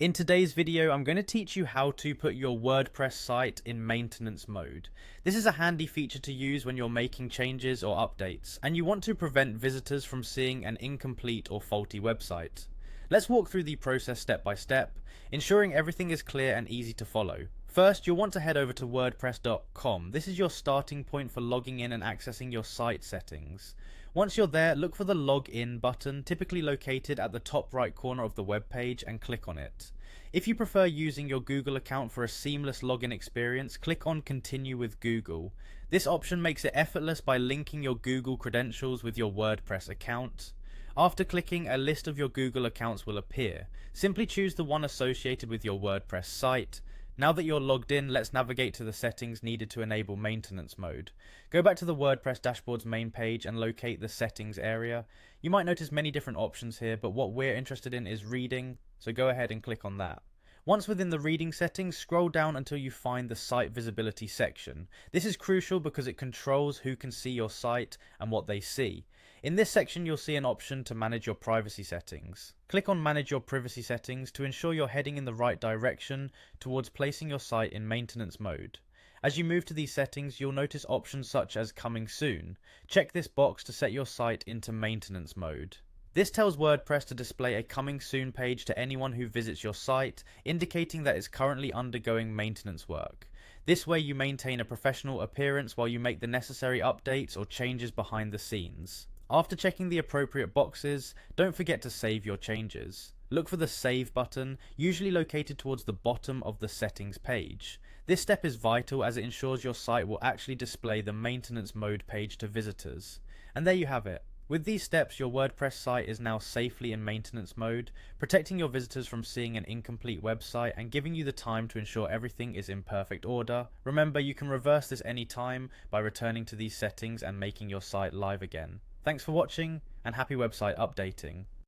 In today's video, I'm going to teach you how to put your WordPress site in maintenance mode. This is a handy feature to use when you're making changes or updates, and you want to prevent visitors from seeing an incomplete or faulty website. Let's walk through the process step by step, ensuring everything is clear and easy to follow. First, you'll want to head over to wordpress.com. This is your starting point for logging in and accessing your site settings. Once you're there, look for the Login button, typically located at the top right corner of the web page, and click on it. If you prefer using your Google account for a seamless login experience, click on Continue with Google. This option makes it effortless by linking your Google credentials with your WordPress account. After clicking, a list of your Google accounts will appear. Simply choose the one associated with your WordPress site. Now that you're logged in, let's navigate to the settings needed to enable maintenance mode. Go back to the WordPress dashboard's main page and locate the settings area. You might notice many different options here, but what we're interested in is reading, so go ahead and click on that. Once within the reading settings, scroll down until you find the site visibility section. This is crucial because it controls who can see your site and what they see. In this section, you'll see an option to manage your privacy settings. Click on Manage your privacy settings to ensure you're heading in the right direction towards placing your site in maintenance mode. As you move to these settings, you'll notice options such as Coming Soon. Check this box to set your site into maintenance mode. This tells WordPress to display a Coming Soon page to anyone who visits your site, indicating that it's currently undergoing maintenance work. This way you maintain a professional appearance while you make the necessary updates or changes behind the scenes. After checking the appropriate boxes, don't forget to save your changes. Look for the Save button, usually located towards the bottom of the settings page. This step is vital as it ensures your site will actually display the maintenance mode page to visitors. And there you have it. With these steps, your WordPress site is now safely in maintenance mode, protecting your visitors from seeing an incomplete website and giving you the time to ensure everything is in perfect order. Remember, you can reverse this anytime by returning to these settings and making your site live again. Thanks for watching, and happy website updating.